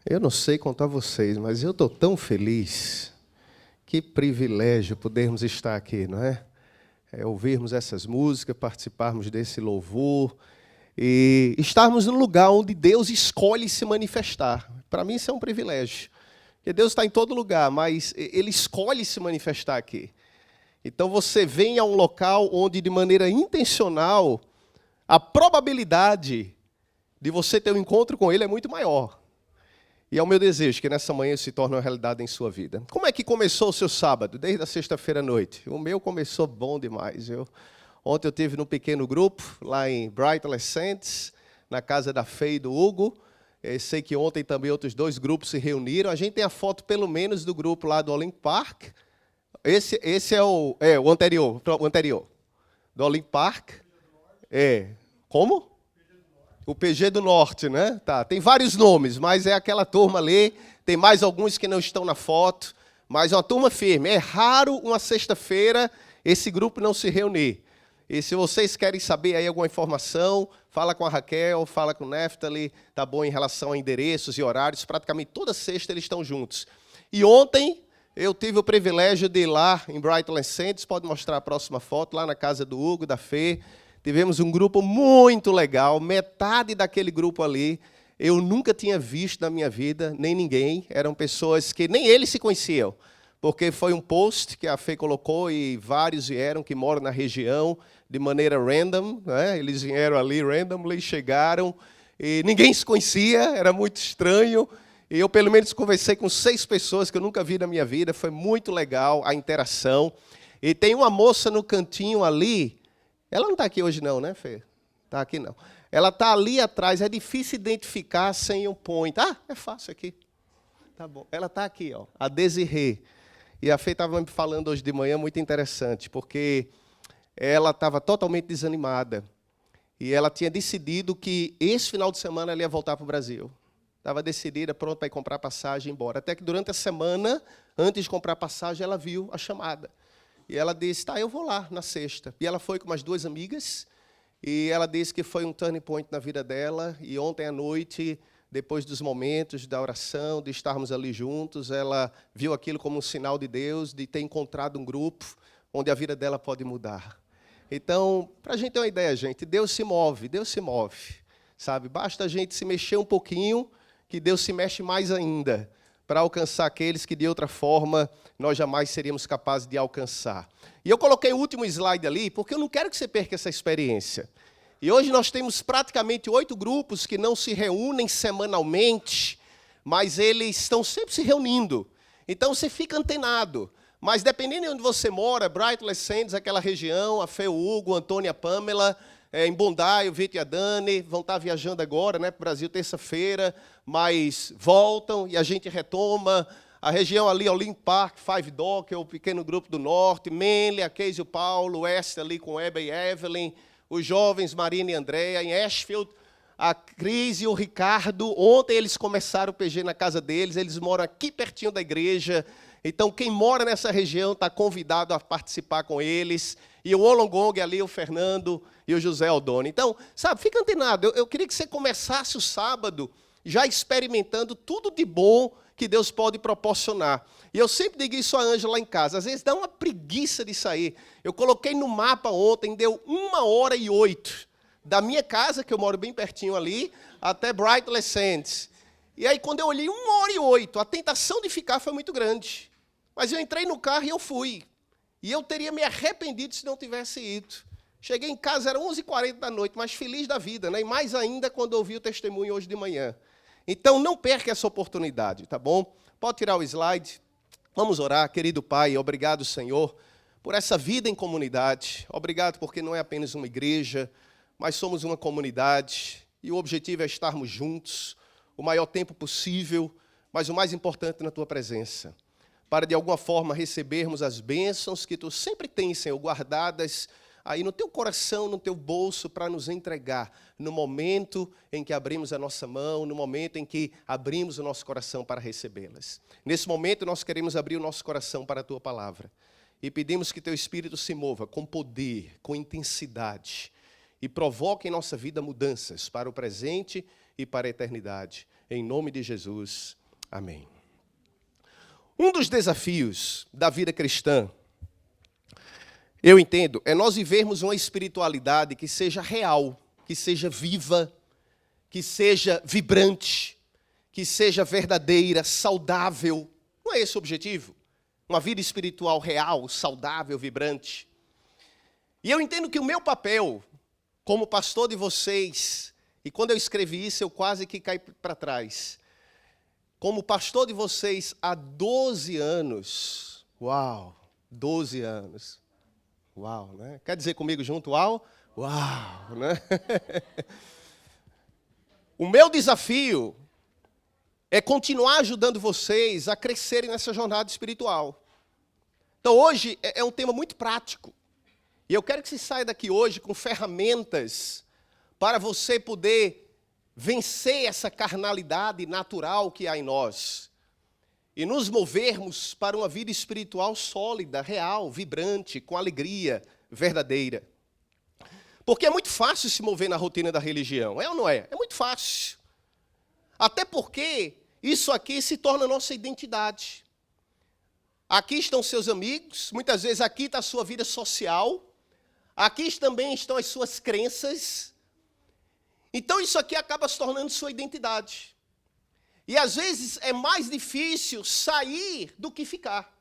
Eu não sei contar a vocês, mas eu estou tão feliz. Que privilégio podermos estar aqui, não é? Ouvirmos essas músicas, participarmos desse louvor e estarmos no lugar onde Deus escolhe se manifestar. Para mim isso é um privilégio. Porque Deus está em todo lugar, mas Ele escolhe se manifestar aqui. Então você vem a um local onde, de maneira intencional, a probabilidade de você ter um encontro com Ele é muito maior. E é o meu desejo que nessa manhã isso se torne uma realidade em sua vida. Como é que começou o seu sábado? Desde a sexta-feira à noite. O meu começou bom demais. Ontem eu estive num pequeno grupo, lá em Bright Adolescentes, na casa da Fê e do Hugo. Eu sei que ontem também outros dois grupos se reuniram. A gente tem a foto, pelo menos, do grupo lá do Olympic Park. Esse é o anterior. Do Olympic Park. Como? O PG do Norte, né? Tá, tem vários nomes, mas é aquela turma ali. Tem mais alguns que não estão na foto, mas é uma turma firme. É raro uma sexta-feira esse grupo não se reunir. E se vocês querem saber aí alguma informação, fala com a Raquel, fala com o Neftali, tá bom, em relação a endereços e horários. Praticamente toda sexta eles estão juntos. E ontem eu tive o privilégio de ir lá em Bright Adolescentes, pode mostrar a próxima foto, lá na casa do Hugo, da Fê. Tivemos um grupo muito legal, metade daquele grupo ali eu nunca tinha visto na minha vida, nem ninguém. Eram pessoas que nem eles se conheciam, porque foi um post que a Fê colocou e vários vieram que moram na região de maneira random, né? Eles vieram ali randomly, chegaram e ninguém se conhecia, era muito estranho. E eu pelo menos conversei com 6 pessoas que eu nunca vi na minha vida, foi muito legal a interação. E tem uma moça no cantinho ali. Ela não está aqui hoje não, né, Fê? Está aqui não. Ela está ali atrás, é difícil identificar sem um point. Ah, é fácil aqui. Tá bom. Ela está aqui, ó, a Desirê. E a Fê estava me falando hoje de manhã, muito interessante, porque ela estava totalmente desanimada. E ela tinha decidido que esse final de semana ela ia voltar para o Brasil. Estava decidida, pronta para ir comprar passagem e ir embora. Até que durante a semana, antes de comprar passagem, ela viu a chamada. E ela disse, tá, eu vou lá na sexta. E ela foi com umas 2 amigas, e ela disse que foi um turning point na vida dela. E ontem à noite, depois dos momentos da oração, de estarmos ali juntos, ela viu aquilo como um sinal de Deus, de ter encontrado um grupo onde a vida dela pode mudar. Então, para a gente ter uma ideia, gente, Deus se move, sabe? Basta a gente se mexer um pouquinho, que Deus se mexe mais ainda, para alcançar aqueles que, de outra forma, nós jamais seríamos capazes de alcançar. E eu coloquei o último slide ali, porque eu não quero que você perca essa experiência. E hoje nós temos praticamente 8 grupos que não se reúnem semanalmente, mas eles estão sempre se reunindo. Então, você fica antenado. Mas, dependendo de onde você mora, Bright Adolescentes, aquela região, a Fê, o Hugo, a Antônia, a Pamela, em Bondi, o Vitor e a Dani, vão estar viajando agora, né, para o Brasil, terça-feira, mas voltam e a gente retoma. A região ali, Olympic Park, Five Dock, o pequeno grupo do Norte, Manly, a Casey e o Paulo, o Oeste ali com Eba e Evelyn, os jovens, Marina e Andréa, em Ashfield, a Cris e o Ricardo. Ontem eles começaram o PG na casa deles, eles moram aqui pertinho da igreja. Então, quem mora nessa região está convidado a participar com eles. E o Olongong ali, o Fernando e o José Aldoni. Então, sabe, fica antenado. Eu queria que você começasse o sábado já experimentando tudo de bom que Deus pode proporcionar. E eu sempre digo isso a Ângela lá em casa. Às vezes dá uma preguiça de sair. Eu coloquei no mapa ontem, deu 1h08 da minha casa, que eu moro bem pertinho ali, até Bright Adolescentes. E aí, quando eu olhei 1h08, a tentação de ficar foi muito grande. Mas eu entrei no carro e eu fui. E eu teria me arrependido se não tivesse ido. Cheguei em casa, era 11h40 da noite, mas feliz da vida, né? E mais ainda quando ouvi o testemunho hoje de manhã. Então, não perca essa oportunidade, tá bom? Pode tirar o slide. Vamos orar. Querido Pai, obrigado, Senhor, por essa vida em comunidade. Obrigado porque não é apenas uma igreja, mas somos uma comunidade. E o objetivo é estarmos juntos o maior tempo possível, mas o mais importante, na Tua presença, para, de alguma forma, recebermos as bênçãos que Tu sempre tens, Senhor, guardadas aí no Teu coração, no Teu bolso, para nos entregar no momento em que abrimos a nossa mão, no momento em que abrimos o nosso coração para recebê-las. Nesse momento, nós queremos abrir o nosso coração para a Tua palavra e pedimos que Teu Espírito se mova com poder, com intensidade e provoque em nossa vida mudanças para o presente e para a eternidade. Em nome de Jesus. Amém. Um dos desafios da vida cristã, eu entendo, é nós vivermos uma espiritualidade que seja real, que seja viva, que seja vibrante, que seja verdadeira, saudável. Não é esse o objetivo? Uma vida espiritual real, saudável, vibrante. E eu entendo que o meu papel, como pastor de vocês, e quando eu escrevi isso, eu quase que caí para trás. Como pastor de vocês há 12 anos. Uau, 12 anos. Uau, né? Quer dizer comigo junto, uau? Uau, né? O meu desafio é continuar ajudando vocês a crescerem nessa jornada espiritual. Então, hoje é um tema muito prático. E eu quero que você saia daqui hoje com ferramentas para você poder vencer essa carnalidade natural que há em nós e nos movermos para uma vida espiritual sólida, real, vibrante, com alegria verdadeira. Porque é muito fácil se mover na rotina da religião, é ou não é? É muito fácil. Até porque isso aqui se torna nossa identidade. Aqui estão seus amigos, muitas vezes aqui está a sua vida social, aqui também estão as suas crenças. Então isso aqui acaba se tornando sua identidade. E às vezes é mais difícil sair do que ficar.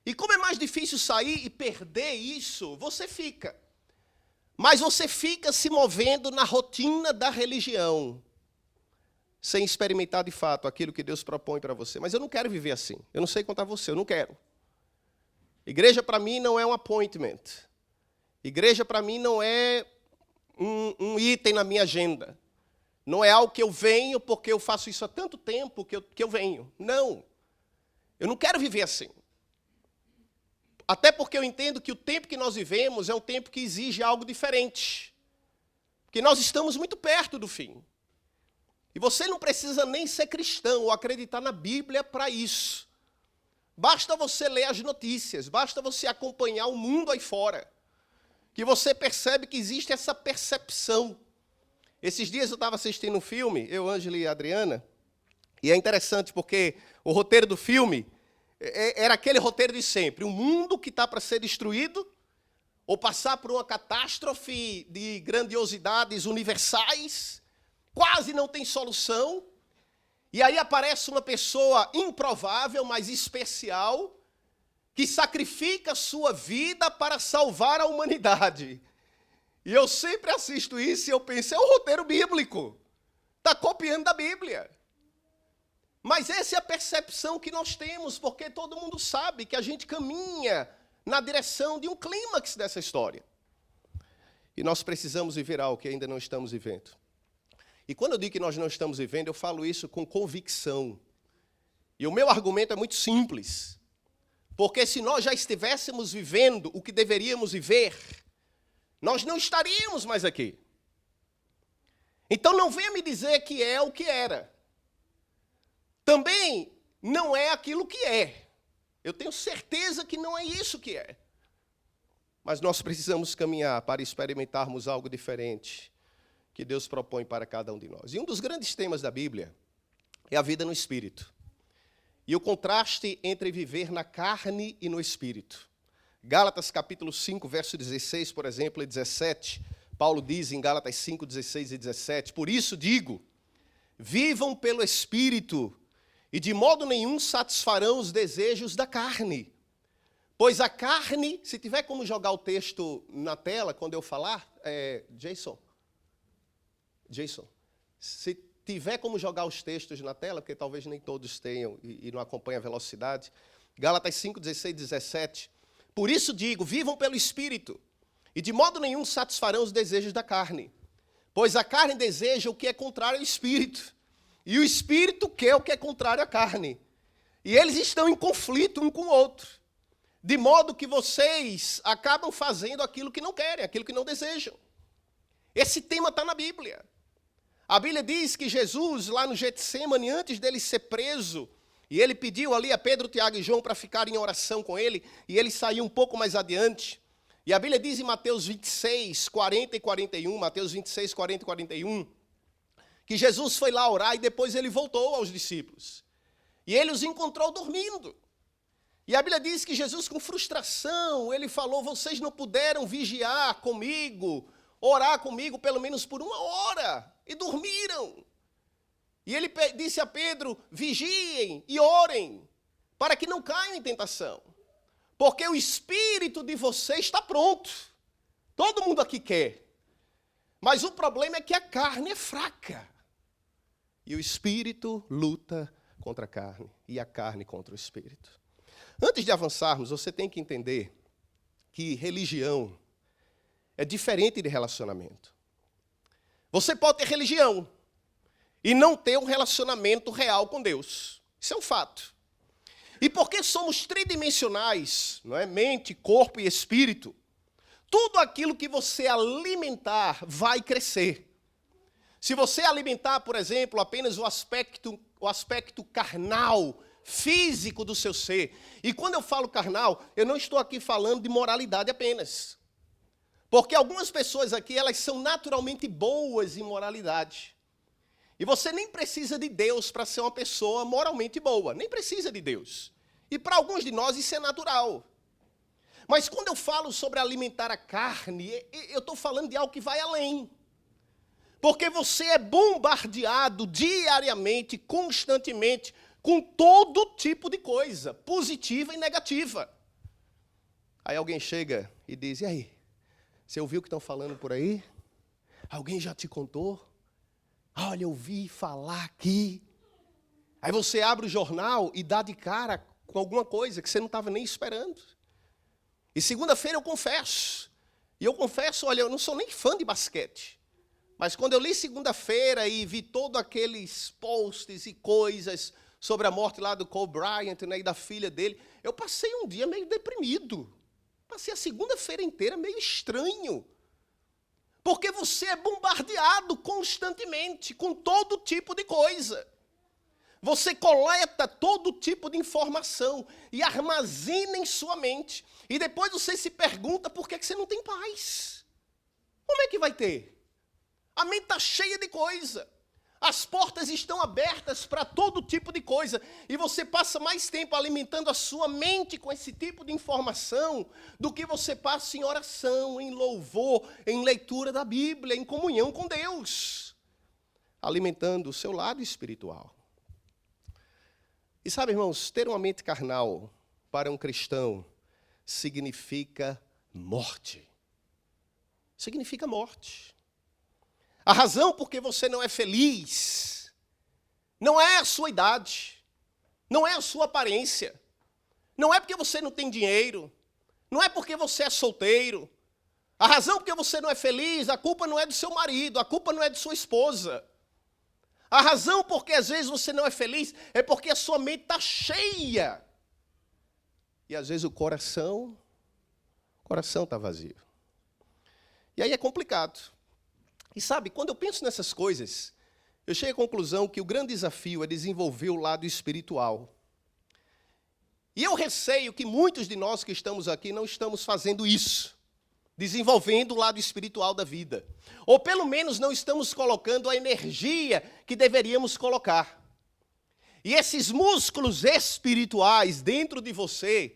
E como é mais difícil sair e perder isso, você fica. Mas você fica se movendo na rotina da religião, sem experimentar de fato aquilo que Deus propõe para você. Mas eu não quero viver assim. Eu não sei contar você, eu não quero. Igreja para mim não é um appointment. Igreja para mim não é um item na minha agenda. Não é algo que eu venho porque eu faço isso há tanto tempo que eu venho. Não. Eu não quero viver assim. Até porque eu entendo que o tempo que nós vivemos é um tempo que exige algo diferente. Porque nós estamos muito perto do fim. E você não precisa nem ser cristão ou acreditar na Bíblia para isso. Basta você ler as notícias, basta você acompanhar o mundo aí fora, que você percebe que existe essa percepção. Esses dias eu estava assistindo um filme, eu, Ângela e a Adriana, e é interessante porque o roteiro do filme era aquele roteiro de sempre, um mundo que está para ser destruído, ou passar por uma catástrofe de grandiosidades universais, quase não tem solução, e aí aparece uma pessoa improvável, mas especial, que sacrifica a sua vida para salvar a humanidade. E eu sempre assisto isso e eu penso, é um roteiro bíblico. Está copiando da Bíblia. Mas essa é a percepção que nós temos, porque todo mundo sabe que a gente caminha na direção de um clímax dessa história. E nós precisamos viver algo que ainda não estamos vivendo. E quando eu digo que nós não estamos vivendo, eu falo isso com convicção. E o meu argumento é muito simples. Porque se nós já estivéssemos vivendo o que deveríamos viver, nós não estaríamos mais aqui. Então não venha me dizer que é o que era. Também não é aquilo que é. Eu tenho certeza que não é isso que é. Mas nós precisamos caminhar para experimentarmos algo diferente que Deus propõe para cada um de nós. E um dos grandes temas da Bíblia é a vida no Espírito. E o contraste entre viver na carne e no Espírito. Gálatas capítulo 5, verso 16, por exemplo, e 17, Paulo diz em Gálatas 5, 16 e 17, por isso digo, vivam pelo Espírito, e de modo nenhum satisfarão os desejos da carne. Pois a carne, se tiver como jogar o texto na tela, quando eu falar, Jason, se tiver como jogar os textos na tela, porque talvez nem todos tenham e não acompanham a velocidade, Gálatas 5, 16 e 17, por isso digo, vivam pelo Espírito, e de modo nenhum satisfarão os desejos da carne. Pois a carne deseja o que é contrário ao Espírito, e o Espírito quer o que é contrário à carne. E eles estão em conflito um com o outro, de modo que vocês acabam fazendo aquilo que não querem, aquilo que não desejam. Esse tema está na Bíblia. A Bíblia diz que Jesus, lá no Getsêmani, antes dele ser preso, e ele pediu ali a Pedro, Tiago e João para ficarem em oração com ele, e ele saiu um pouco mais adiante. E a Bíblia diz em Mateus 26, 40 e 41, Mateus 26, 40 e 41, que Jesus foi lá orar e depois ele voltou aos discípulos. E ele os encontrou dormindo. E a Bíblia diz que Jesus, com frustração, ele falou: vocês não puderam vigiar comigo, orar comigo pelo menos por 1 hora, e dormiram. E ele disse a Pedro: vigiem e orem, para que não caiam em tentação. Porque o espírito de vocês está pronto. Todo mundo aqui quer. Mas o problema é que a carne é fraca. E o espírito luta contra a carne, e a carne contra o espírito. Antes de avançarmos, você tem que entender que religião é diferente de relacionamento. Você pode ter religião e não ter um relacionamento real com Deus. Isso é um fato. E porque somos tridimensionais, não é? Mente, corpo e espírito, tudo aquilo que você alimentar vai crescer. Se você alimentar, por exemplo, apenas o aspecto carnal, físico do seu ser. E quando eu falo carnal, eu não estou aqui falando de moralidade apenas. Porque algumas pessoas aqui, elas são naturalmente boas em moralidade. E você nem precisa de Deus para ser uma pessoa moralmente boa. Nem precisa de Deus. E para alguns de nós isso é natural. Mas quando eu falo sobre alimentar a carne, eu estou falando de algo que vai além. Porque você é bombardeado diariamente, constantemente, com todo tipo de coisa, positiva e negativa. Aí alguém chega e diz: e aí, você ouviu o que estão falando por aí? Alguém já te contou? Olha, eu ouvi falar aqui. Aí você abre o jornal e dá de cara com alguma coisa que você não estava nem esperando. E segunda-feira eu confesso. E eu confesso, olha, eu não sou nem fã de basquete. Mas quando eu li segunda-feira e vi todos aqueles posts e coisas sobre a morte lá do Kobe Bryant, né, e da filha dele, eu passei um dia meio deprimido. Passei a segunda-feira inteira meio estranho. Porque você é bombardeado constantemente com todo tipo de coisa. Você coleta todo tipo de informação e armazena em sua mente. E depois você se pergunta por que você não tem paz. Como é que vai ter? A mente está cheia de coisa. As portas estão abertas para todo tipo de coisa. E você passa mais tempo alimentando a sua mente com esse tipo de informação do que você passa em oração, em louvor, em leitura da Bíblia, em comunhão com Deus. Alimentando o seu lado espiritual. E sabe, irmãos, ter uma mente carnal para um cristão significa morte. Significa morte. A razão por que você não é feliz não é a sua idade, não é a sua aparência, não é porque você não tem dinheiro, não é porque você é solteiro. A razão por que você não é feliz, a culpa não é do seu marido, a culpa não é de sua esposa. A razão por que às vezes você não é feliz é porque a sua mente está cheia. E às vezes o coração está vazio. E aí é complicado. E sabe, quando eu penso nessas coisas, eu chego à conclusão que o grande desafio é desenvolver o lado espiritual. E eu receio que muitos de nós que estamos aqui não estamos fazendo isso, desenvolvendo o lado espiritual da vida. Ou pelo menos não estamos colocando a energia que deveríamos colocar. E esses músculos espirituais dentro de você,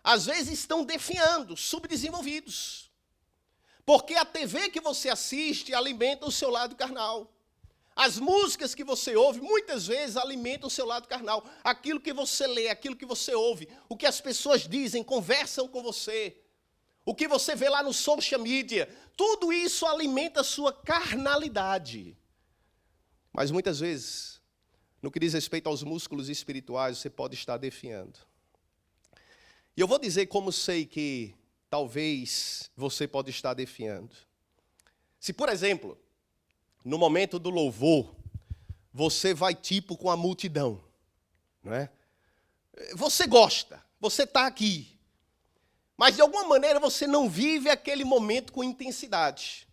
às vezes estão definhando, subdesenvolvidos. Porque a TV que você assiste alimenta o seu lado carnal. As músicas que você ouve, muitas vezes, alimentam o seu lado carnal. Aquilo que você lê, aquilo que você ouve, o que as pessoas dizem, conversam com você, o que você vê lá no social media, tudo isso alimenta a sua carnalidade. Mas muitas vezes, no que diz respeito aos músculos espirituais, você pode estar definhando. E eu vou dizer como sei que talvez você pode estar definhando. Se, por exemplo, no momento do louvor, você vai tipo com a multidão, não é? Você gosta, você está aqui, mas de alguma maneira você não vive aquele momento com intensidade.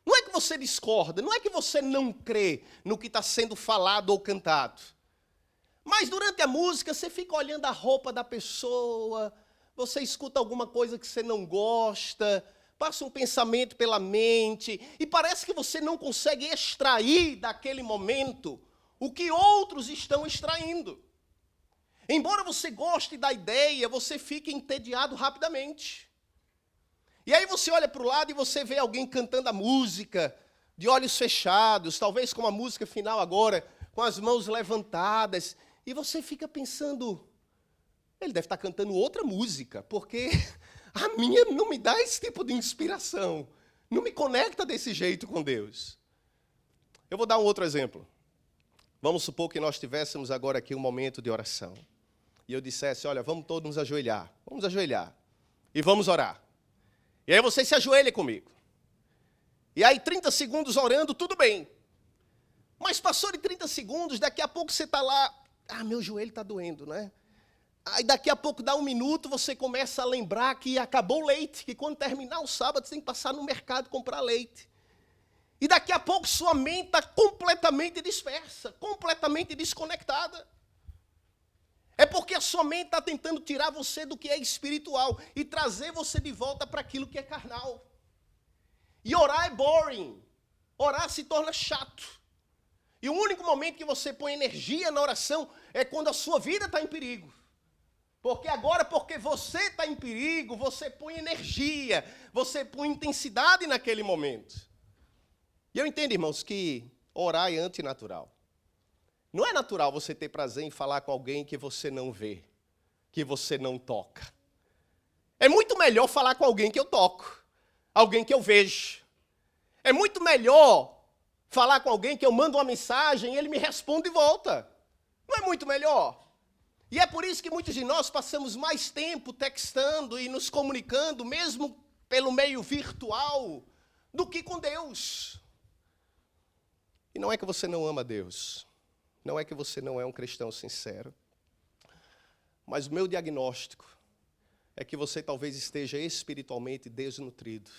Não é que você discorda, não é que você não crê no que está sendo falado ou cantado, mas durante a música você fica olhando a roupa da pessoa, você escuta alguma coisa que você não gosta, passa um pensamento pela mente, e parece que você não consegue extrair daquele momento o que outros estão extraindo. Embora você goste da ideia, você fica entediado rapidamente. E aí você olha para o lado e você vê alguém cantando a música, de olhos fechados, talvez com a música final agora, com as mãos levantadas, e você fica pensando, ele deve estar cantando outra música, porque a minha não me dá esse tipo de inspiração, não me conecta desse jeito com Deus. Eu vou dar um outro exemplo. Vamos supor que nós tivéssemos agora aqui um momento de oração. E eu dissesse, olha, vamos todos nos ajoelhar. Vamos ajoelhar. E vamos orar. E aí você se ajoelha comigo. E aí 30 segundos orando, tudo bem. Mas passou de 30 segundos, daqui a pouco você está lá, meu joelho está doendo, né? Aí daqui a pouco dá um minuto, você começa a lembrar que acabou o leite, que quando terminar o sábado você tem que passar no mercado comprar leite. E daqui a pouco sua mente está completamente dispersa, completamente desconectada. É porque a sua mente está tentando tirar você do que é espiritual e trazer você de volta para aquilo que é carnal. E orar é boring. Orar se torna chato. E o único momento que você põe energia na oração é quando a sua vida está em perigo. Porque agora, porque você está em perigo, você põe energia, você põe intensidade naquele momento. E eu entendo, irmãos, que orar é antinatural. Não é natural você ter prazer em falar com alguém que você não vê, que você não toca. É muito melhor falar com alguém que eu toco, alguém que eu vejo. É muito melhor falar com alguém que eu mando uma mensagem e ele me responde de volta. Não é muito melhor? E é por isso que muitos de nós passamos mais tempo textando e nos comunicando, mesmo pelo meio virtual, do que com Deus. E não é que você não ama Deus. Não é que você não é um cristão sincero. Mas o meu diagnóstico é que você talvez esteja espiritualmente desnutrido.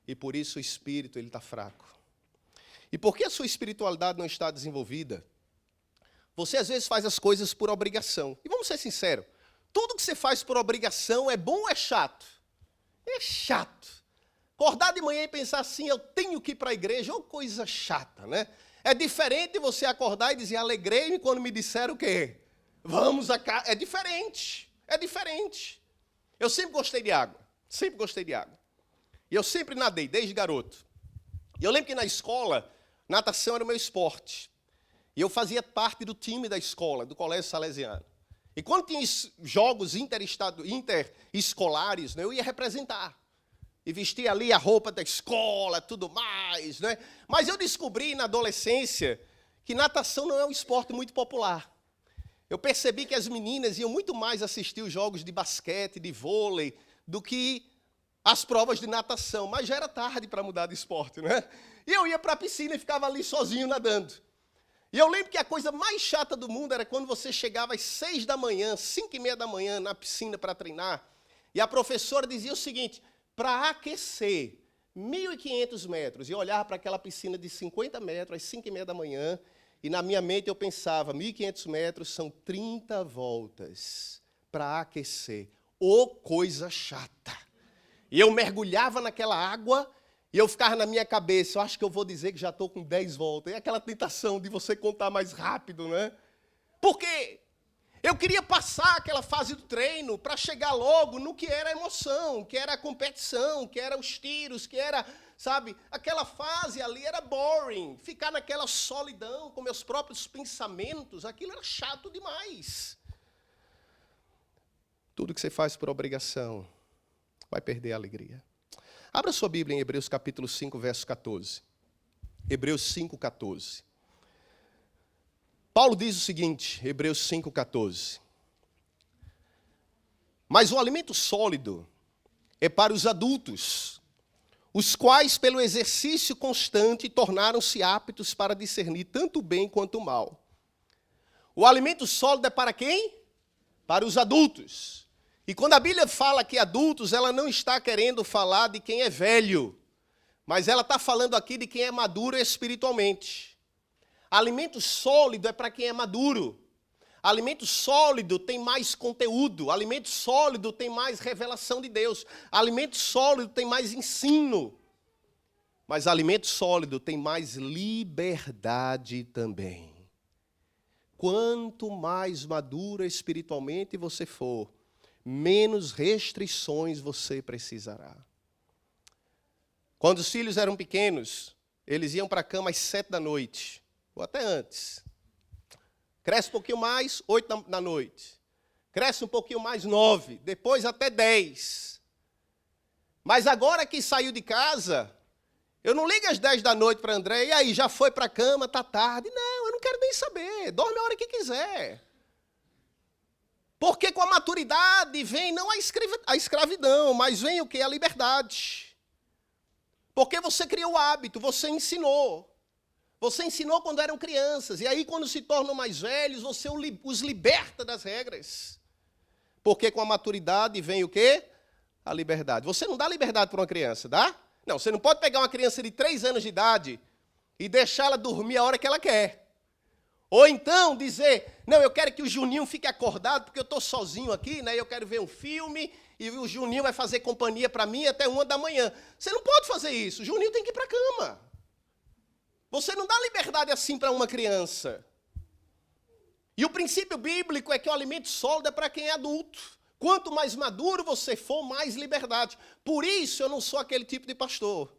E por isso o espírito está fraco. E porque a sua espiritualidade não está desenvolvida, você às vezes faz as coisas por obrigação. E vamos ser sinceros, tudo que você faz por obrigação é bom ou é chato? É chato. Acordar de manhã e pensar assim, eu tenho que ir para a igreja, é uma coisa chata, né? É diferente você acordar e dizer, alegrei-me quando me disseram o quê? Vamos a casa. É diferente. Eu sempre gostei de água. E eu sempre nadei, desde garoto. E eu lembro que na escola, natação era o meu esporte. E eu fazia parte do time da escola, do Colégio Salesiano. E quando tinha jogos interescolares, né, eu ia representar. E vestia ali a roupa da escola, tudo mais, né? Mas eu descobri na adolescência que natação não é um esporte muito popular. Eu percebi que as meninas iam muito mais assistir os jogos de basquete, de vôlei, do que as provas de natação. Mas já era tarde para mudar de esporte, né? E eu ia para a piscina e ficava ali sozinho nadando. E eu lembro que a coisa mais chata do mundo era quando você chegava às 6 da manhã, 5:30 da manhã, na piscina para treinar, e a professora dizia o seguinte, para aquecer 1.500 metros, e eu olhava para aquela piscina de 50 metros, às 5:30 da manhã, e na minha mente eu pensava, 1.500 metros são 30 voltas para aquecer. Ô, coisa chata! E eu mergulhava naquela água, e eu ficava na minha cabeça, eu acho que eu vou dizer que já estou com 10 voltas. É aquela tentação de você contar mais rápido, né? Por quê? Eu queria passar aquela fase do treino para chegar logo no que era a emoção, que era a competição, que era os tiros, que era, sabe, aquela fase ali era boring. Ficar naquela solidão com meus próprios pensamentos, aquilo era chato demais. Tudo que você faz por obrigação vai perder a alegria. Abra sua Bíblia em Hebreus capítulo 5, verso 14. Hebreus 5, 14. Paulo diz o seguinte, Hebreus 5, 14. Mas o alimento sólido é para os adultos, os quais, pelo exercício constante, tornaram-se aptos para discernir tanto o bem quanto o mal. O alimento sólido é para quem? Para os adultos. E quando a Bíblia fala que adultos, ela não está querendo falar de quem é velho, mas ela está falando aqui de quem é maduro espiritualmente. Alimento sólido é para quem é maduro. Alimento sólido tem mais conteúdo. Alimento sólido tem mais revelação de Deus. Alimento sólido tem mais ensino. Mas alimento sólido tem mais liberdade também. Quanto mais maduro espiritualmente você for, menos restrições você precisará. Quando os filhos eram pequenos, eles iam para a cama às 7 da noite, ou até antes. Cresce um pouquinho mais, 8 da noite. Cresce um pouquinho mais, 9. Depois até 10. Mas agora que saiu de casa, eu não ligo às 10 da noite para André, e aí, já foi para a cama, está tarde. Não, eu não quero nem saber. Dorme a hora que quiser. Porque com a maturidade vem não a escravidão, mas vem o quê? A liberdade. Porque você criou o hábito, você ensinou. Você ensinou quando eram crianças. E aí, quando se tornam mais velhos, você os liberta das regras. Porque com a maturidade vem o quê? A liberdade. Você não dá liberdade para uma criança, dá? Não, você não pode pegar uma criança de 3 anos de idade e deixá-la dormir a hora que ela quer. Ou então dizer, não, eu quero que o Juninho fique acordado porque eu estou sozinho aqui, né? Eu quero ver um filme e o Juninho vai fazer companhia para mim até 1 da manhã. Você não pode fazer isso. O Juninho tem que ir para a cama. Você não dá liberdade assim para uma criança. E o princípio bíblico é que o alimento sólido é para quem é adulto. Quanto mais maduro você for, mais liberdade. Por isso eu não sou aquele tipo de pastor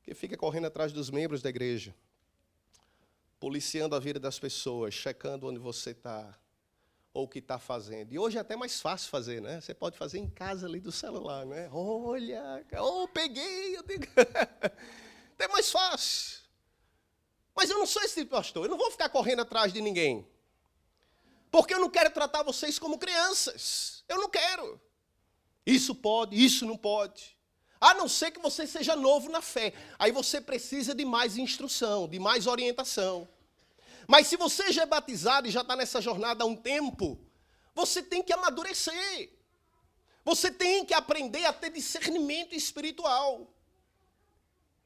que fica correndo atrás dos membros da igreja, policiando a vida das pessoas, checando onde você está, ou o que está fazendo. E hoje é até mais fácil fazer, né? Você pode fazer em casa ali do celular, né? Olha, peguei. É mais fácil. Mas eu não sou esse tipo de pastor, eu não vou ficar correndo atrás de ninguém. Porque eu não quero tratar vocês como crianças. Eu não quero. Isso pode, isso não pode. A não ser que você seja novo na fé. Aí você precisa de mais instrução, de mais orientação. Mas se você já é batizado e já está nessa jornada há um tempo, você tem que amadurecer. Você tem que aprender a ter discernimento espiritual.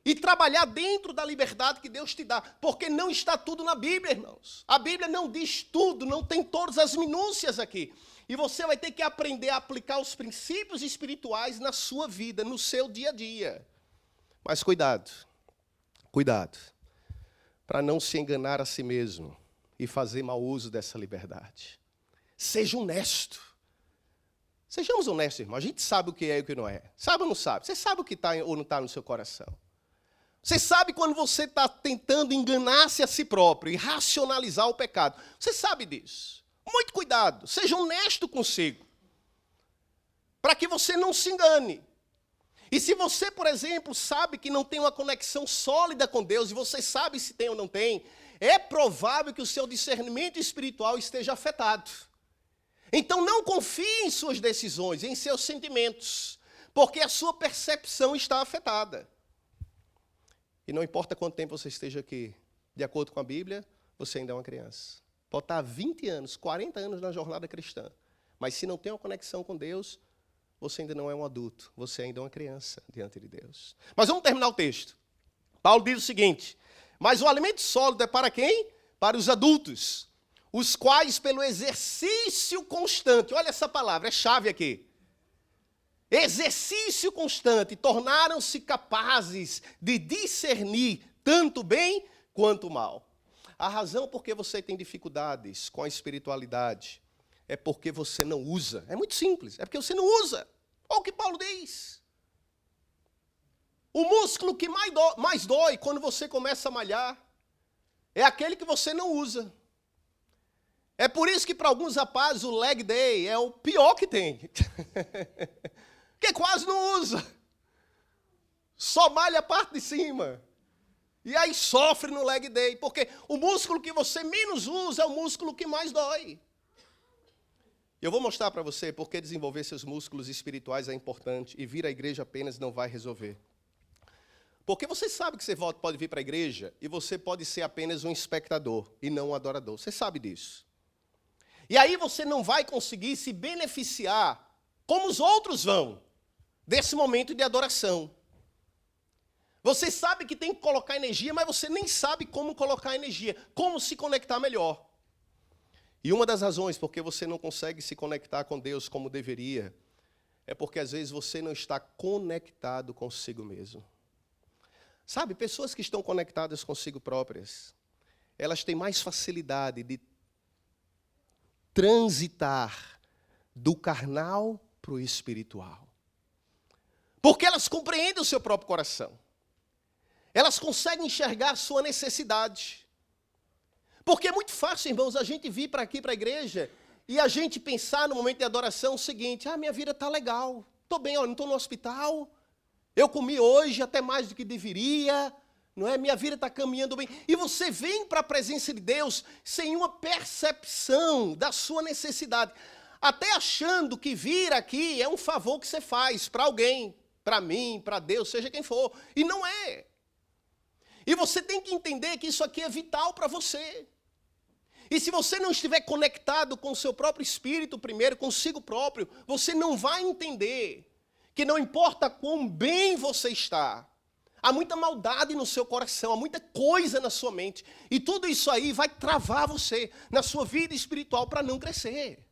E trabalhar dentro da liberdade que Deus te dá. Porque não está tudo na Bíblia, irmãos. A Bíblia não diz tudo, não tem todas as minúcias aqui. E você vai ter que aprender a aplicar os princípios espirituais na sua vida, no seu dia a dia. Mas cuidado, para não se enganar a si mesmo e fazer mau uso dessa liberdade. Seja honesto. Sejamos honestos, irmão. A gente sabe o que é e o que não é. Sabe ou não sabe? Você sabe o que está ou não está no seu coração. Você sabe quando você está tentando enganar-se a si próprio e racionalizar o pecado. Você sabe disso. Muito cuidado. Seja honesto consigo. Para que você não se engane. E se você, por exemplo, sabe que não tem uma conexão sólida com Deus, e você sabe se tem ou não tem, é provável que o seu discernimento espiritual esteja afetado. Então não confie em suas decisões, em seus sentimentos, porque a sua percepção está afetada. E não importa quanto tempo você esteja aqui, de acordo com a Bíblia, você ainda é uma criança. Pode estar há 20 anos, 40 anos na jornada cristã, mas se não tem uma conexão com Deus, você ainda não é um adulto, você ainda é uma criança diante de Deus. Mas vamos terminar o texto. Paulo diz o seguinte, mas o alimento sólido é para quem? Para os adultos, os quais pelo exercício constante, olha essa palavra, é chave aqui. Exercício constante, tornaram-se capazes de discernir tanto bem quanto o mal. A razão por que você tem dificuldades com a espiritualidade é porque você não usa. É muito simples, é porque você não usa. Olha o que Paulo diz. O músculo que mais dói quando você começa a malhar é aquele que você não usa. É por isso que para alguns rapazes o leg day é o pior que tem. Porque quase não usa. Só malha a parte de cima. E aí sofre no leg day, porque o músculo que você menos usa é o músculo que mais dói. Eu vou mostrar para você porque desenvolver seus músculos espirituais é importante e vir à igreja apenas não vai resolver. Porque você sabe que você pode vir para a igreja e você pode ser apenas um espectador e não um adorador. Você sabe disso. E aí você não vai conseguir se beneficiar como os outros vão desse momento de adoração. Você sabe que tem que colocar energia, mas você nem sabe como colocar energia, como se conectar melhor. E uma das razões porque você não consegue se conectar com Deus como deveria é porque às vezes você não está conectado consigo mesmo. Sabe, pessoas que estão conectadas consigo próprias, elas têm mais facilidade de transitar do carnal para o espiritual. Porque elas compreendem o seu próprio coração. Elas conseguem enxergar a sua necessidade. Porque é muito fácil, irmãos, a gente vir para aqui, para a igreja, e a gente pensar no momento de adoração o seguinte: minha vida está legal, estou bem, não estou no hospital, eu comi hoje até mais do que deveria, não é? Minha vida está caminhando bem. E você vem para a presença de Deus sem uma percepção da sua necessidade, até achando que vir aqui é um favor que você faz para alguém, para mim, para Deus, seja quem for. E não é. E você tem que entender que isso aqui é vital para você. E se você não estiver conectado com o seu próprio espírito primeiro, consigo próprio, você não vai entender que não importa quão bem você está, há muita maldade no seu coração, há muita coisa na sua mente. E tudo isso aí vai travar você na sua vida espiritual para não crescer.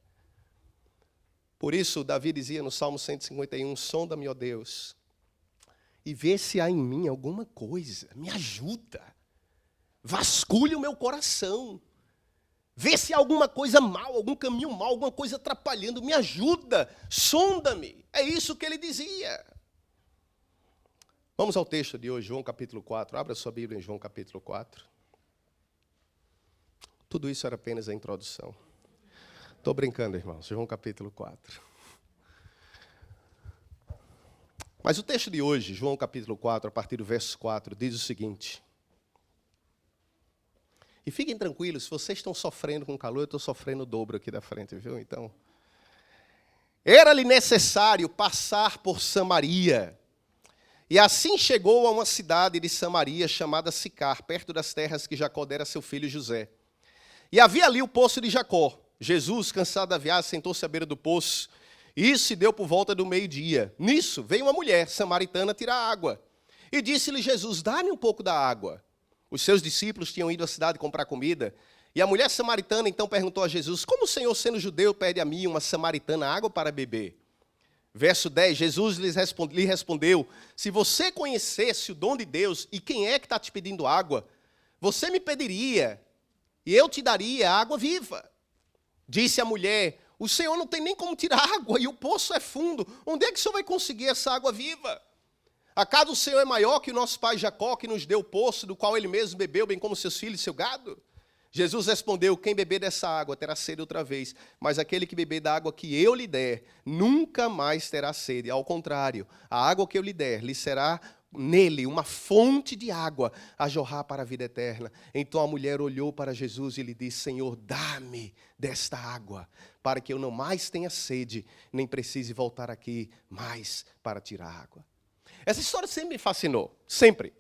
Por isso, Davi dizia no Salmo 151, sonda-me, ó Deus, e vê se há em mim alguma coisa, me ajuda. Vasculhe o meu coração. Vê se há alguma coisa mal, algum caminho mal, alguma coisa atrapalhando, me ajuda, sonda-me. É isso que ele dizia. Vamos ao texto de hoje, João capítulo 4. Abra sua Bíblia em João capítulo 4. Tudo isso era apenas a introdução. Estou brincando, irmãos. João capítulo 4. Mas o texto de hoje, João capítulo 4, a partir do verso 4, diz o seguinte. E fiquem tranquilos, se vocês estão sofrendo com calor, eu estou sofrendo o dobro aqui da frente, viu? Então, era-lhe necessário passar por Samaria. E assim chegou a uma cidade de Samaria chamada Sicar, perto das terras que Jacó dera a seu filho José. E havia ali o poço de Jacó. Jesus, cansado da viagem, sentou-se à beira do poço. Isso se deu por volta do meio-dia. Nisso, veio uma mulher samaritana tirar água. E disse-lhe Jesus, dá-me um pouco da água. Os seus discípulos tinham ido à cidade comprar comida. E a mulher samaritana então perguntou a Jesus, como o Senhor, sendo judeu, pede a mim, uma samaritana, água para beber? Verso 10, Jesus lhe respondeu, se você conhecesse o dom de Deus e quem é que está te pedindo água, você me pediria e eu te daria água viva. Disse a mulher, o Senhor não tem nem como tirar água e o poço é fundo. Onde é que o Senhor vai conseguir essa água viva? Acaso o Senhor é maior que o nosso pai Jacó, que nos deu o poço, do qual ele mesmo bebeu, bem como seus filhos e seu gado? Jesus respondeu, quem beber dessa água terá sede outra vez, mas aquele que beber da água que eu lhe der, nunca mais terá sede. Ao contrário, a água que eu lhe der, lhe será nele uma fonte de água a jorrar para a vida eterna. Então a mulher olhou para Jesus e lhe disse, Senhor, dá-me desta água, para que eu não mais tenha sede, nem precise voltar aqui mais para tirar água. Essa história sempre me fascinou, sempre.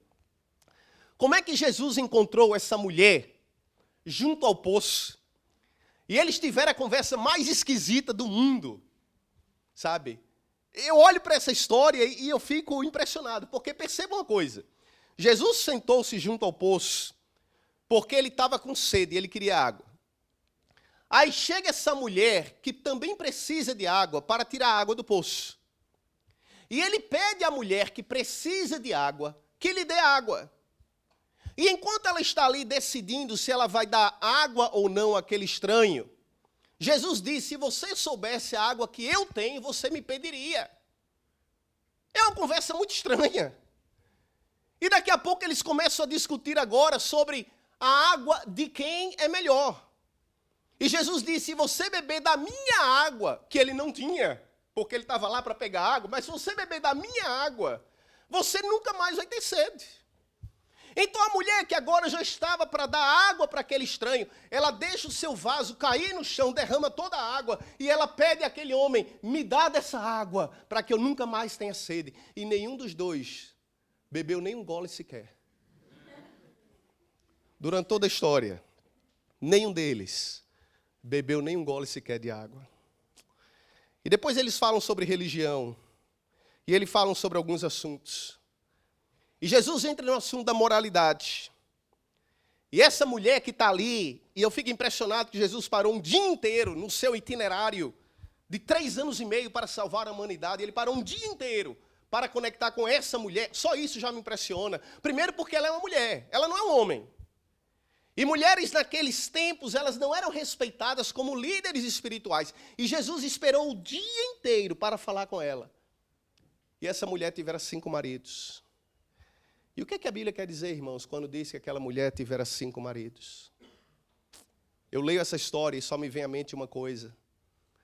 Como é que Jesus encontrou essa mulher junto ao poço? E eles tiveram a conversa mais esquisita do mundo, sabe? Eu olho para essa história e eu fico impressionado, porque perceba uma coisa. Jesus sentou-se junto ao poço porque ele estava com sede e ele queria água. Aí chega essa mulher que também precisa de água para tirar a água do poço. E ele pede à mulher que precisa de água, que lhe dê água. E enquanto ela está ali decidindo se ela vai dar água ou não àquele estranho, Jesus disse, se você soubesse a água que eu tenho, você me pediria. É uma conversa muito estranha. E daqui a pouco eles começam a discutir agora sobre a água de quem é melhor. E Jesus disse, se você beber da minha água, que ele não tinha, porque ele estava lá para pegar água, mas se você beber da minha água, você nunca mais vai ter sede. Então a mulher que agora já estava para dar água para aquele estranho, ela deixa o seu vaso cair no chão, derrama toda a água, e ela pede àquele homem, me dá dessa água, para que eu nunca mais tenha sede. E nenhum dos dois bebeu nem um gole sequer. Durante toda a história, nenhum deles bebeu nem um gole sequer de água. E depois eles falam sobre religião. E eles falam sobre alguns assuntos. E Jesus entra no assunto da moralidade. E essa mulher que está ali, e eu fico impressionado que Jesus parou um dia inteiro no seu itinerário de 3 anos e meio para salvar a humanidade, ele parou um dia inteiro para conectar com essa mulher. Só isso já me impressiona. Primeiro porque ela é uma mulher, ela não é um homem. E mulheres naqueles tempos, elas não eram respeitadas como líderes espirituais. E Jesus esperou o dia inteiro para falar com ela. E essa mulher tivera 5 maridos. E o que é que a Bíblia quer dizer, irmãos, quando diz que aquela mulher tivera 5 maridos? Eu leio essa história e só me vem à mente uma coisa.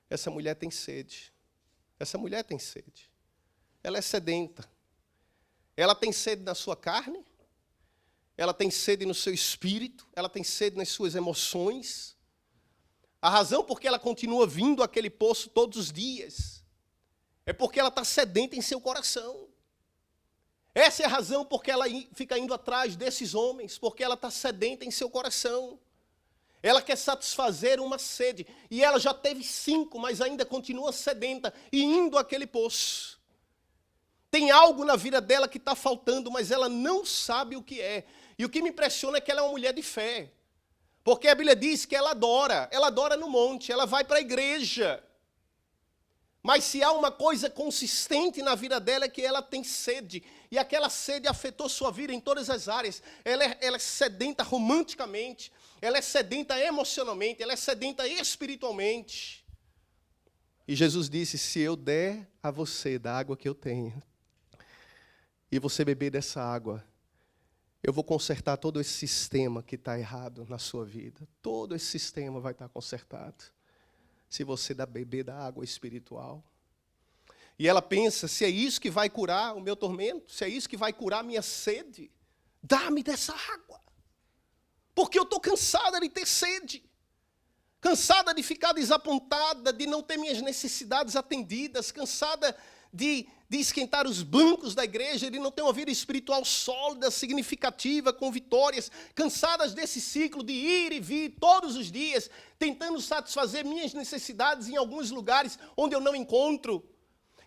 Essa mulher tem sede. Essa mulher tem sede. Ela é sedenta. Ela tem sede na sua carne. Ela tem sede no seu espírito. Ela tem sede nas suas emoções. A razão por que ela continua vindo àquele poço todos os dias é porque ela está sedenta em seu coração. Essa é a razão por que ela fica indo atrás desses homens, porque ela está sedenta em seu coração. Ela quer satisfazer uma sede. E ela já teve 5, mas ainda continua sedenta e indo àquele poço. Tem algo na vida dela que está faltando, mas ela não sabe o que é. E o que me impressiona é que ela é uma mulher de fé. Porque a Bíblia diz que ela adora no monte, ela vai para a igreja. Mas se há uma coisa consistente na vida dela é que ela tem sede. E aquela sede afetou sua vida em todas as áreas. Ela é sedenta romanticamente, ela é sedenta emocionalmente, ela é sedenta espiritualmente. E Jesus disse, se eu der a você da água que eu tenho, e você beber dessa água, eu vou consertar todo esse sistema que está errado na sua vida. Todo esse sistema vai estar consertado. Se você beber da água espiritual. E ela pensa, se é isso que vai curar o meu tormento, se é isso que vai curar a minha sede, dá-me dessa água. Porque eu estou cansada de ter sede. Cansada de ficar desapontada, de não ter minhas necessidades atendidas, cansada de esquentar os bancos da igreja, de não ter uma vida espiritual sólida, significativa, com vitórias, cansadas desse ciclo de ir e vir todos os dias, tentando satisfazer minhas necessidades em alguns lugares onde eu não encontro,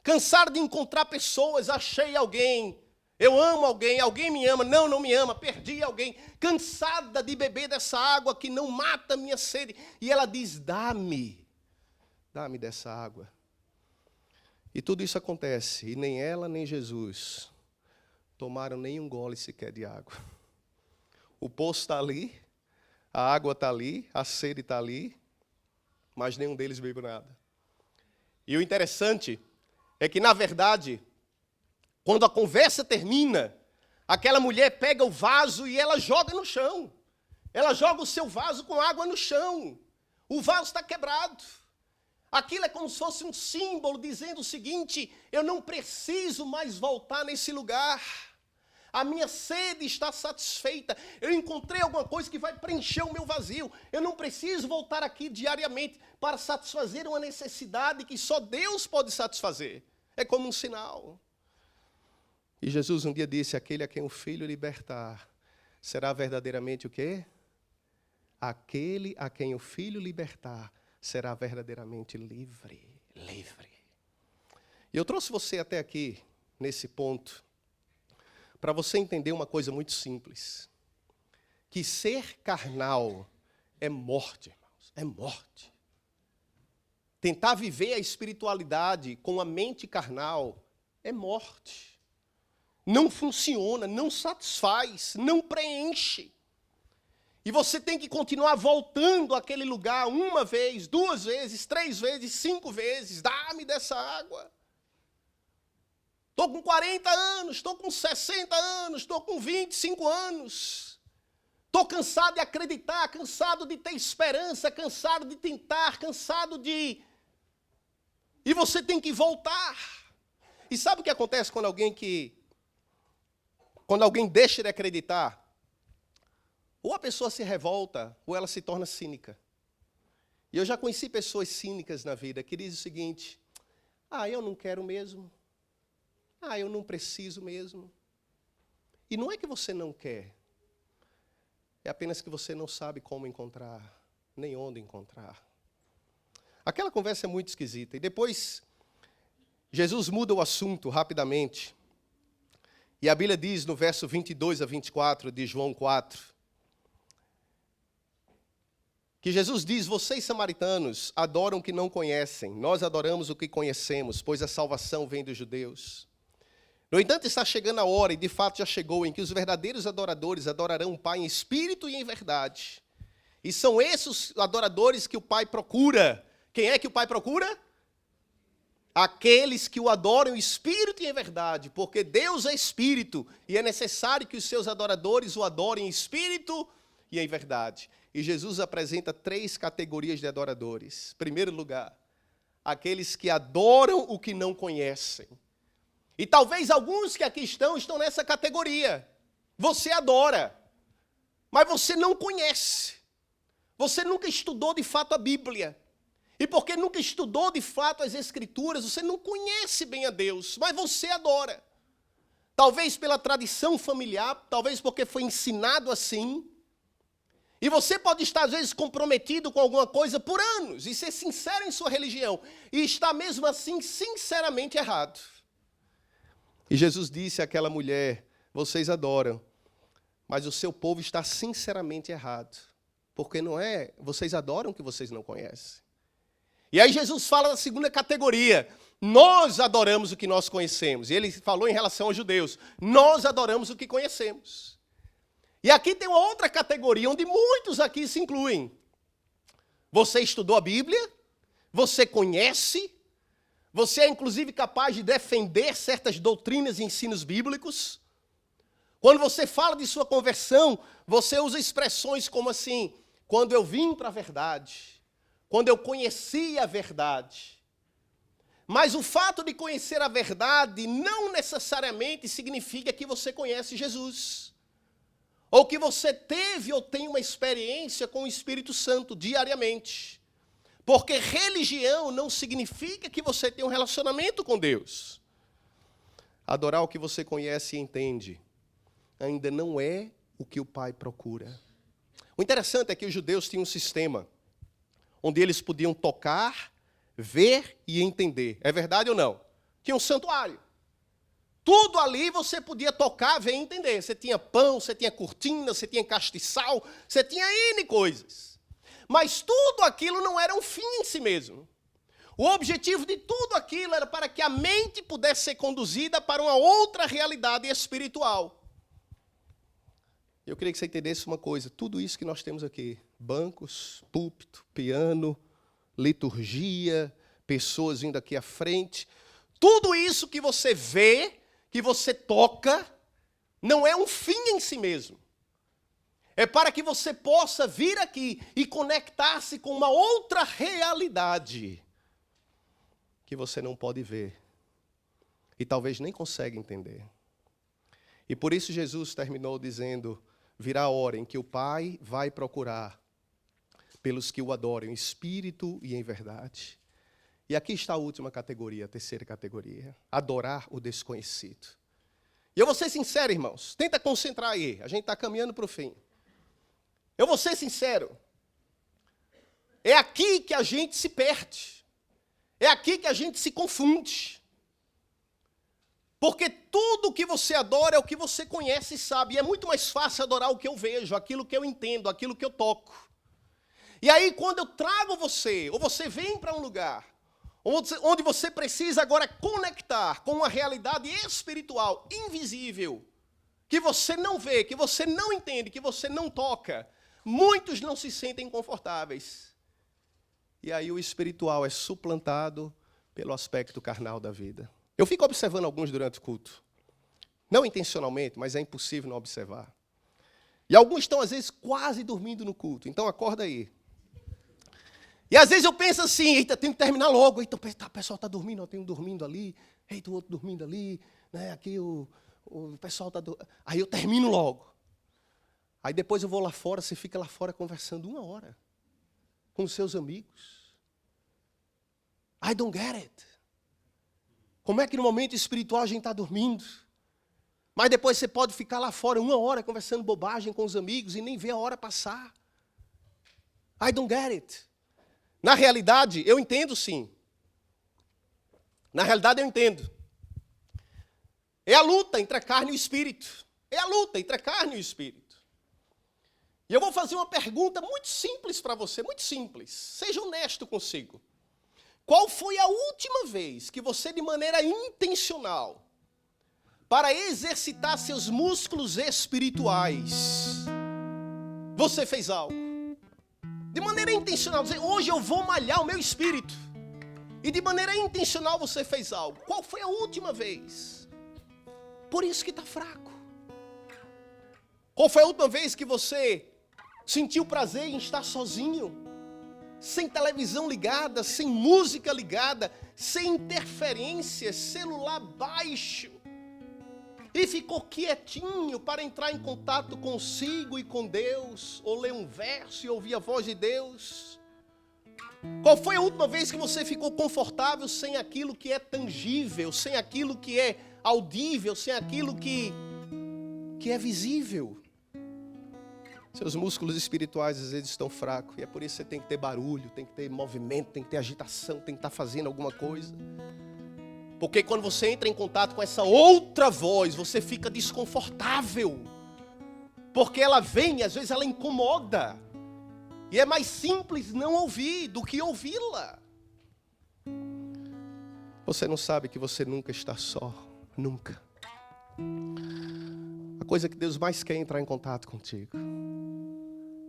cansada de encontrar pessoas, achei alguém, eu amo alguém, alguém me ama, não me ama, perdi alguém, cansada de beber dessa água que não mata a minha sede, e ela diz, dá-me dessa água. E tudo isso acontece, e nem ela nem Jesus tomaram nenhum gole sequer de água. O poço está ali, a água está ali, a sede está ali, mas nenhum deles bebeu nada. E o interessante é que, na verdade, quando a conversa termina, aquela mulher pega o vaso e ela joga no chão. Ela joga o seu vaso com água no chão. O vaso está quebrado. Aquilo é como se fosse um símbolo dizendo o seguinte, eu não preciso mais voltar nesse lugar. A minha sede está satisfeita. Eu encontrei alguma coisa que vai preencher o meu vazio. Eu não preciso voltar aqui diariamente para satisfazer uma necessidade que só Deus pode satisfazer. É como um sinal. E Jesus um dia disse, aquele a quem o Filho libertar, será verdadeiramente o quê? Aquele a quem o Filho libertar, será verdadeiramente livre. E eu trouxe você até aqui, nesse ponto, para você entender uma coisa muito simples. Que ser carnal é morte, irmãos, é morte. Tentar viver a espiritualidade com a mente carnal é morte. Não funciona, não satisfaz, não preenche. E você tem que continuar voltando àquele lugar 1 vez, 2 vezes, 3 vezes, 5 vezes. Dá-me dessa água. Estou com 40 anos, estou com 60 anos, estou com 25 anos. Estou cansado de acreditar, cansado de ter esperança, cansado de tentar, cansado de... E você tem que voltar. E sabe o que acontece quando alguém deixa de acreditar? Ou a pessoa se revolta, ou ela se torna cínica. E eu já conheci pessoas cínicas na vida que dizem o seguinte, eu não quero mesmo. Eu não preciso mesmo. E não é que você não quer. É apenas que você não sabe como encontrar, nem onde encontrar. Aquela conversa é muito esquisita. E depois, Jesus muda o assunto rapidamente. E a Bíblia diz no verso 22 a 24 de João 4, que Jesus diz: vocês samaritanos adoram o que não conhecem, nós adoramos o que conhecemos, pois a salvação vem dos judeus. No entanto, está chegando a hora, e de fato já chegou, em que os verdadeiros adoradores adorarão o Pai em espírito e em verdade. E são esses os adoradores que o Pai procura. Quem é que o Pai procura? Aqueles que o adoram em espírito e em verdade, porque Deus é espírito, e é necessário que os seus adoradores o adorem em espírito e em verdade. E Jesus apresenta 3 categorias de adoradores. Em primeiro lugar, aqueles que adoram o que não conhecem. E talvez alguns que aqui estão nessa categoria. Você adora, mas você não conhece. Você nunca estudou de fato a Bíblia. E porque nunca estudou de fato as Escrituras, você não conhece bem a Deus, mas você adora. Talvez pela tradição familiar, talvez porque foi ensinado assim. E você pode estar, às vezes, comprometido com alguma coisa por anos e ser sincero em sua religião. E está mesmo assim, sinceramente errado. E Jesus disse àquela mulher: vocês adoram, mas o seu povo está sinceramente errado. Porque não é, vocês adoram o que vocês não conhecem. E aí Jesus fala da segunda categoria: nós adoramos o que nós conhecemos. E ele falou em relação aos judeus: nós adoramos o que conhecemos. E aqui tem uma outra categoria, onde muitos aqui se incluem. Você estudou a Bíblia, você conhece, você é inclusive capaz de defender certas doutrinas e ensinos bíblicos. Quando você fala de sua conversão, você usa expressões como assim: quando eu vim para a verdade, quando eu conheci a verdade. Mas o fato de conhecer a verdade não necessariamente significa que você conhece Jesus. Ou que você teve ou tem uma experiência com o Espírito Santo diariamente. Porque religião não significa que você tem um relacionamento com Deus. Adorar o que você conhece e entende ainda não é o que o Pai procura. O interessante é que os judeus tinham um sistema onde eles podiam tocar, ver e entender. É verdade ou não? Tinha um santuário. Tudo ali você podia tocar, ver e entender. Você tinha pão, você tinha cortina, você tinha castiçal, você tinha N coisas. Mas tudo aquilo não era um fim em si mesmo. O objetivo de tudo aquilo era para que a mente pudesse ser conduzida para uma outra realidade espiritual. Eu queria que você entendesse uma coisa: tudo isso que nós temos aqui, bancos, púlpito, piano, liturgia, pessoas vindo aqui à frente, tudo isso que você vê, que você toca, não é um fim em si mesmo. É para que você possa vir aqui e conectar-se com uma outra realidade que você não pode ver e talvez nem consegue entender. E por isso Jesus terminou dizendo: virá a hora em que o Pai vai procurar pelos que o adorem em espírito e em verdade. E aqui está a última categoria, a terceira categoria: adorar o desconhecido. E eu vou ser sincero, irmãos, tenta concentrar aí, a gente está caminhando para o fim. Eu vou ser sincero, é aqui que a gente se perde, é aqui que a gente se confunde. Porque tudo que você adora é o que você conhece e sabe. E é muito mais fácil adorar o que eu vejo, aquilo que eu entendo, aquilo que eu toco. E aí, quando eu trago você, ou você vem para um lugar onde você precisa agora conectar com uma realidade espiritual invisível, que você não vê, que você não entende, que você não toca, muitos não se sentem confortáveis. E aí o espiritual é suplantado pelo aspecto carnal da vida. Eu fico observando alguns durante o culto. Não intencionalmente, mas é impossível não observar. E alguns estão, às vezes, quase dormindo no culto. Então, acorda aí. E, às vezes, eu penso assim: eita, tenho que terminar logo. Eita, o pessoal está dormindo, eu tenho dormindo ali. Eita, o outro dormindo ali. Né? Aqui o pessoal está dormindo. Aí eu termino logo. Aí depois eu vou lá fora, você fica lá fora conversando 1 hora com os seus amigos. I don't get it. Como é que no momento espiritual a gente está dormindo? Mas depois você pode ficar lá fora 1 hora conversando bobagem com os amigos e nem ver a hora passar. I don't get it. Na realidade, eu entendo sim. Na realidade, eu entendo. É a luta entre a carne e o espírito. É a luta entre a carne e o espírito. E eu vou fazer uma pergunta muito simples para você, muito simples. Seja honesto consigo. Qual foi a última vez que você, de maneira intencional, para exercitar seus músculos espirituais, você fez algo? De maneira intencional, dizer, hoje eu vou malhar o meu espírito. E de maneira intencional você fez algo. Qual foi a última vez? Por isso que está fraco. Qual foi a última vez que você sentiu prazer em estar sozinho? Sem televisão ligada, sem música ligada, sem interferências, celular baixo. E ficou quietinho para entrar em contato consigo e com Deus, ou ler um verso e ouvir a voz de Deus. Qual foi a última vez que você ficou confortável sem aquilo que é tangível, sem aquilo que é audível, sem aquilo que é visível? Seus músculos espirituais às vezes estão fracos, e é por isso que você tem que ter barulho, tem que ter movimento, tem que ter agitação, tem que estar fazendo alguma coisa. Porque quando você entra em contato com essa outra voz, você fica desconfortável. Porque ela vem, às vezes ela incomoda. E é mais simples não ouvir do que ouvi-la. Você não sabe que você nunca está só. Nunca. A coisa que Deus mais quer é entrar em contato contigo.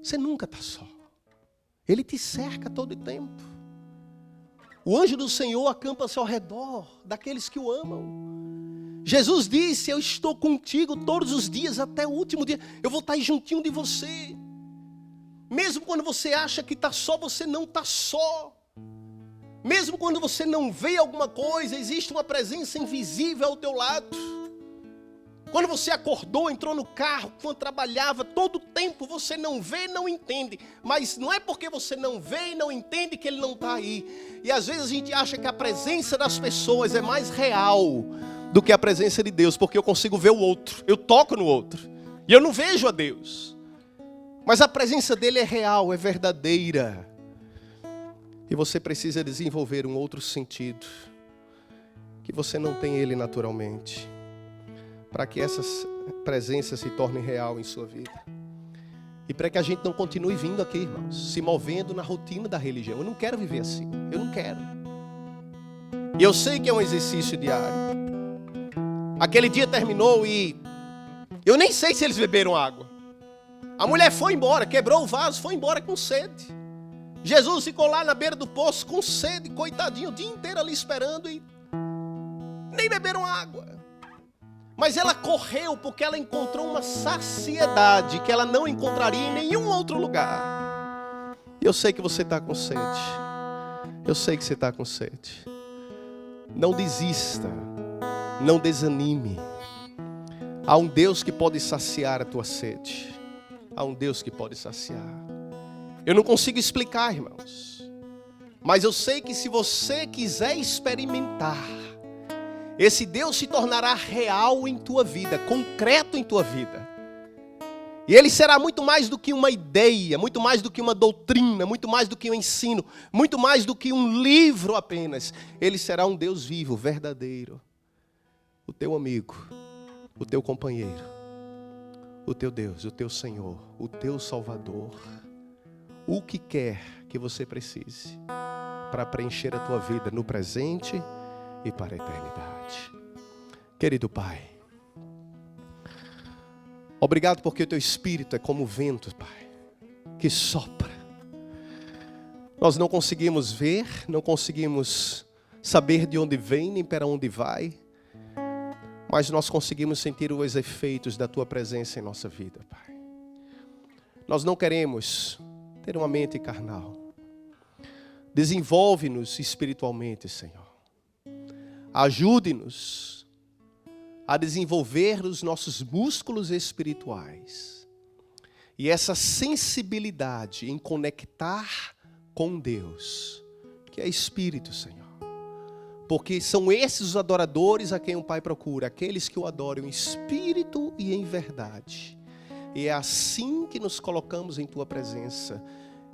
Você nunca está só. Ele te cerca todo o tempo. O anjo do Senhor acampa-se ao redor daqueles que o amam. Jesus disse, eu estou contigo todos os dias até o último dia. Eu vou estar aí juntinho de você. Mesmo quando você acha que está só, você não está só. Mesmo quando você não vê alguma coisa, existe uma presença invisível ao teu lado. Quando você acordou, entrou no carro, quando trabalhava, todo o tempo você não vê, não entende. Mas não é porque você não vê e não entende que ele não está aí. E às vezes a gente acha que a presença das pessoas é mais real do que a presença de Deus, porque eu consigo ver o outro, eu toco no outro, e eu não vejo a Deus. Mas a presença dele é real, é verdadeira. E você precisa desenvolver um outro sentido, que você não tem ele naturalmente, para que essa presença se torne real em sua vida. E para que a gente não continue vindo aqui, irmãos, se movendo na rotina da religião. Eu não quero viver assim, eu não quero. E eu sei que é um exercício diário. Aquele dia terminou e eu nem sei se eles beberam água. A mulher foi embora, quebrou o vaso, foi embora com sede. Jesus ficou lá na beira do poço com sede, coitadinho, o dia inteiro ali esperando e nem beberam água. Mas ela correu porque ela encontrou uma saciedade que ela não encontraria em nenhum outro lugar. E eu sei que você está com sede. Eu sei que você está com sede. Não desista. Não desanime. Há um Deus que pode saciar a tua sede. Há um Deus que pode saciar. Eu não consigo explicar, irmãos. Mas eu sei que se você quiser experimentar, esse Deus se tornará real em tua vida, concreto em tua vida. E Ele será muito mais do que uma ideia, muito mais do que uma doutrina, muito mais do que um ensino, muito mais do que um livro apenas. Ele será um Deus vivo, verdadeiro. O teu amigo, o teu companheiro, o teu Deus, o teu Senhor, o teu Salvador. O que quer que você precise para preencher a tua vida no presente e para a eternidade. Querido Pai, obrigado porque o teu Espírito é como o vento, Pai, que sopra. Nós não conseguimos ver, não conseguimos saber de onde vem nem para onde vai, mas nós conseguimos sentir os efeitos da tua presença em nossa vida, Pai. Nós não queremos ter uma mente carnal. Desenvolve-nos espiritualmente, Senhor. Ajude-nos a desenvolver os nossos músculos espirituais. E essa sensibilidade em conectar com Deus, que é Espírito, Senhor. Porque são esses os adoradores a quem o Pai procura, aqueles que o adoram em espírito e em verdade. E é assim que nos colocamos em tua presença.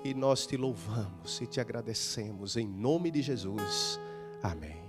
E nós te louvamos e te agradecemos em nome de Jesus. Amém.